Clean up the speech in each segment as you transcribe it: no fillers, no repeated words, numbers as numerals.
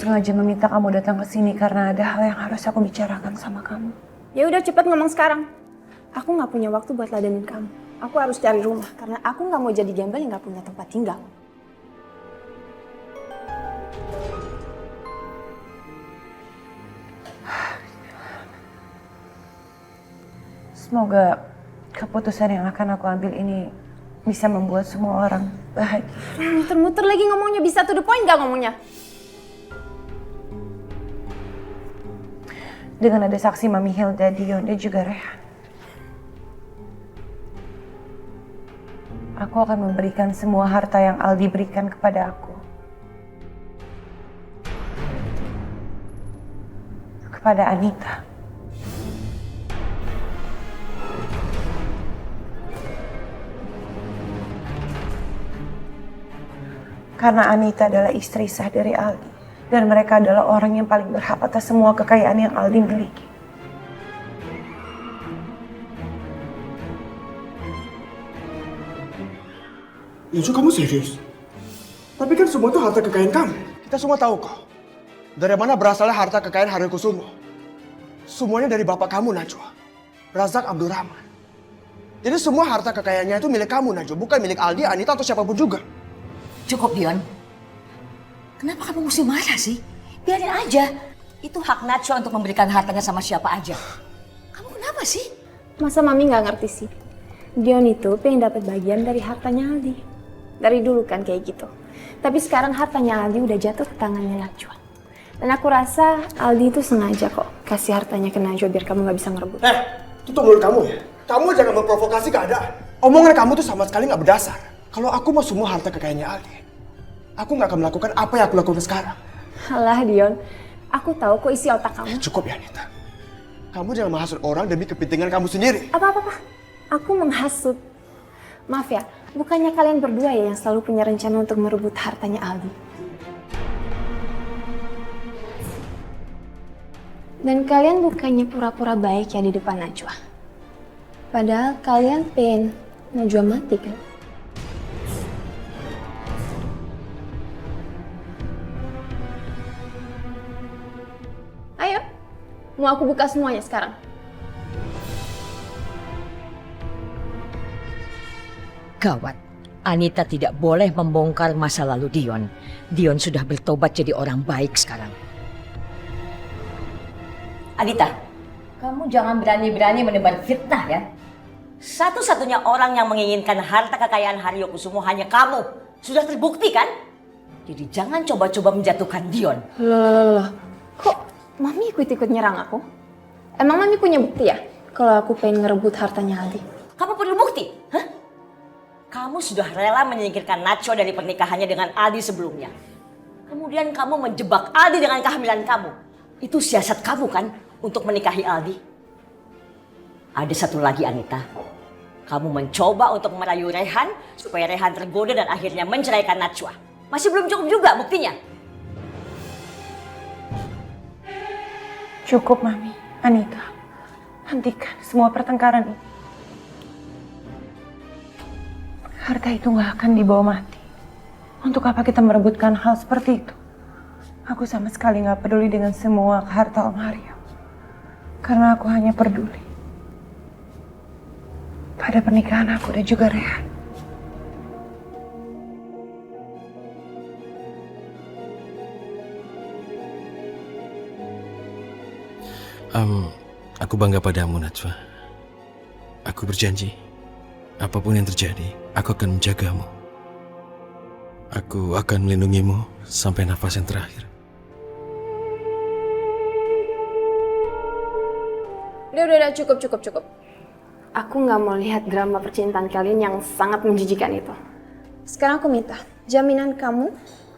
sengaja meminta kamu datang ke sini karena ada hal yang harus aku bicarakan sama kamu. Ya udah cepet ngomong sekarang. Aku nggak punya waktu buat ladenin kamu. Aku harus cari rumah karena aku nggak mau jadi gembel yang nggak punya tempat tinggal. Semoga keputusan yang akan aku ambil ini bisa membuat semua orang bahagia. Muter-muter lagi ngomongnya, bisa to the point nggak ngomongnya? Dengan ada saksi Mami Hilda, Dion, dan juga Rehan, aku akan memberikan semua harta yang Aldi berikan kepada aku. Kepada Anita. Karena Anita adalah istri sah dari Aldi. Dan mereka adalah orang yang paling berhak atas semua kekayaan yang Aldi miliki. Yusuf, kamu serius? Tapi kan semua itu harta kekayaan kamu. Kita semua tahu kok. Dari mana berasalnya harta kekayaan Haryo Kusumo. Semuanya dari bapak kamu, Najwa. Razak Abdurrahman. Jadi semua harta kekayaannya itu milik kamu, Najwa. Bukan milik Aldi, Anita, atau siapapun juga. Cukup, Dion. Kenapa kamu mesti marah sih? Biarin aja. Itu hak Najwa untuk memberikan hartanya sama siapa aja. Kamu kenapa sih? Masa Mami nggak ngerti sih? Dion itu pengen dapat bagian dari hartanya Aldi. Dari dulu kan kayak gitu. Tapi sekarang hartanya Aldi udah jatuh ke tangannya Najwa. Dan aku rasa Aldi itu sengaja kok kasih hartanya ke Najwa biar kamu nggak bisa ngerebut. Itu mulut kamu ya. Kamu jangan memprovokasi keadaan. Omongan kamu tuh sama sekali nggak berdasar. Kalau aku mau semua harta kekayaannya Aldi, aku nggak akan melakukan apa yang aku lakukan sekarang. Alah Dion, aku tahu kok isi otak kamu. Cukup ya, Anita. Kamu jangan menghasut orang demi kepentingan kamu sendiri. Apa-apa? Aku menghasut. Maaf ya, bukannya kalian berdua ya yang selalu punya rencana untuk merebut hartanya Aldi. Dan kalian bukannya pura-pura baik ya di depan Najwa. Padahal kalian pengen Najwa mati kan? Ayo, mau aku buka semuanya sekarang. Gawat. Anita tidak boleh membongkar masa lalu Dion. Dion sudah bertobat jadi orang baik sekarang. Anita, kamu jangan berani-berani menebar fitnah ya. Satu-satunya orang yang menginginkan harta kekayaan Haryo Kusumo hanya kamu. Sudah terbukti kan? Jadi jangan coba-coba menjatuhkan Dion. Loh. Kok Mami ikut-ikut nyerang aku? Emang Mami punya bukti ya? Kalau aku pengen ngerebut hartanya Aldi. Kamu perlu bukti? Hah? Kamu sudah rela menyingkirkan Najwa dari pernikahannya dengan Aldi sebelumnya. Kemudian kamu menjebak Aldi dengan kehamilan kamu. Itu siasat kamu kan untuk menikahi Aldi? Ada satu lagi Anita. Kamu mencoba untuk merayu Rehan supaya Rehan tergoda dan akhirnya menceraikan Najwa. Masih belum cukup juga buktinya. Cukup, Mami. Anita, hentikan semua pertengkaran ini. Harta itu gak akan dibawa mati. Untuk apa kita merebutkan hal seperti itu? Aku sama sekali gak peduli dengan semua harta Om Haryo. Karena aku hanya peduli pada pernikahan aku dan juga Rehan. Aku bangga padamu, Najwa. Aku berjanji, apapun yang terjadi, aku akan menjagamu. Aku akan melindungimu sampai nafas yang terakhir. Udah, cukup. Aku nggak mau lihat drama percintaan kalian yang sangat menjijikan itu. Sekarang aku minta, jaminan kamu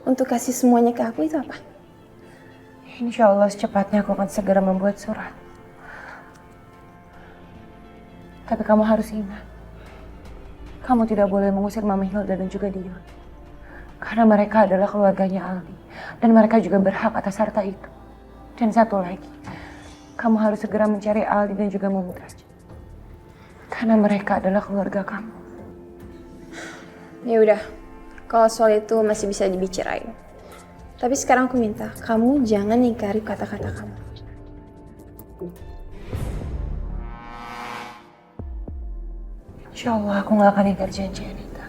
untuk kasih semuanya ke aku itu apa? Insya Allah secepatnya aku akan segera membuat surat. Tapi kamu harus ingat, kamu tidak boleh mengusir Mama Hilda dan juga Dion. Karena mereka adalah keluarganya Aldi. Dan mereka juga berhak atas harta itu. Dan satu lagi, kamu harus segera mencari Aldi dan juga Mumtaz. Karena mereka adalah keluarga kamu. Ya udah, kalau soal itu masih bisa dibicarain. Tapi sekarang aku minta kamu jangan ingkari kata-kata kamu. Insya Allah aku gak akan ingkar janji, Anita.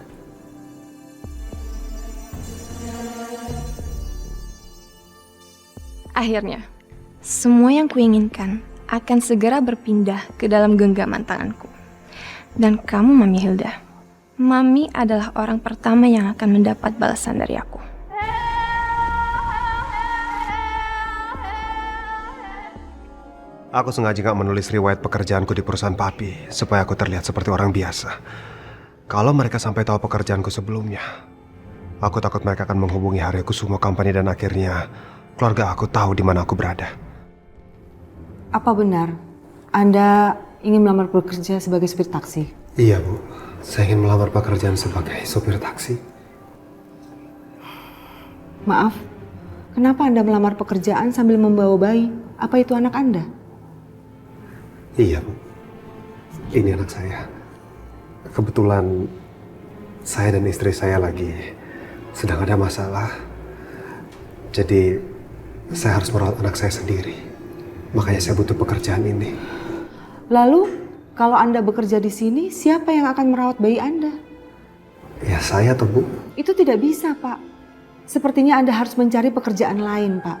Akhirnya, semua yang kuinginkan akan segera berpindah ke dalam genggaman tanganku. Dan kamu, Mami Hilda, Mami adalah orang pertama yang akan mendapat balasan dari aku. Aku sengaja gak menulis riwayat pekerjaanku di perusahaan papi supaya aku terlihat seperti orang biasa. Kalau mereka sampai tahu pekerjaanku sebelumnya, aku takut mereka akan menghubungi Haryokusumo Company dan akhirnya keluarga aku tahu di mana aku berada. Apa benar Anda ingin melamar bekerja sebagai supir taksi? Iya, Bu. Saya ingin melamar pekerjaan sebagai sopir taksi. Maaf, kenapa Anda melamar pekerjaan sambil membawa bayi? Apa itu anak Anda? Iya, Bu. Ini anak saya. Kebetulan saya dan istri saya lagi sedang ada masalah. Jadi saya harus merawat anak saya sendiri. Makanya saya butuh pekerjaan ini. Lalu, kalau Anda bekerja di sini, siapa yang akan merawat bayi Anda? Ya saya tuh, Bu. Itu tidak bisa, Pak. Sepertinya Anda harus mencari pekerjaan lain, Pak.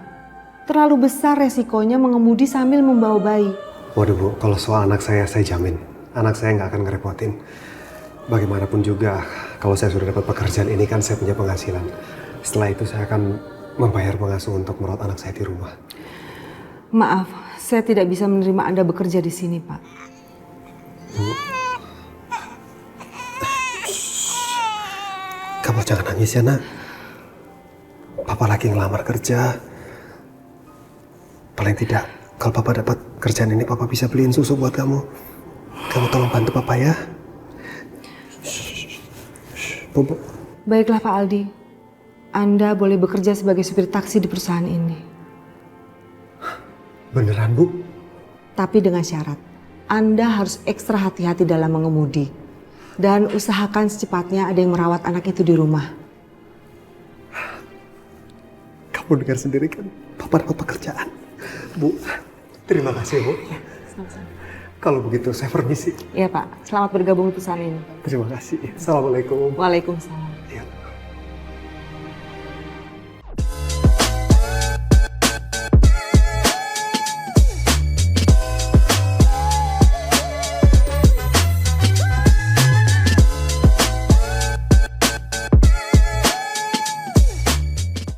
Terlalu besar resikonya mengemudi sambil membawa bayi. Waduh, Bu, kalau soal anak saya jamin. Anak saya nggak akan ngerepotin. Bagaimanapun juga, kalau saya sudah dapat pekerjaan ini kan saya punya penghasilan. Setelah itu saya akan membayar pengasuh untuk merawat anak saya di rumah. Maaf, saya tidak bisa menerima Anda bekerja di sini, Pak. Bu, kamu jangan nangis ya, Nak. Papa lagi ngelamar kerja. Paling tidak, kalau Papa dapat kerjaan ini, Papa bisa beliin susu buat kamu. Kamu tolong bantu Papa ya. Bu. Baiklah, Pak Aldi. Anda boleh bekerja sebagai supir taksi di perusahaan ini. Beneran, Bu? Tapi dengan syarat, Anda harus ekstra hati-hati dalam mengemudi. Dan usahakan secepatnya ada yang merawat anak itu di rumah. Kamu dengar sendiri kan, Papa dapat pekerjaan. Bu, terima kasih, Bu. Sama-sama. Kalau begitu, saya permisi. Iya, Pak. Selamat bergabung di perusahaan ini. Terima kasih. Assalamualaikum. Waalaikumsalam.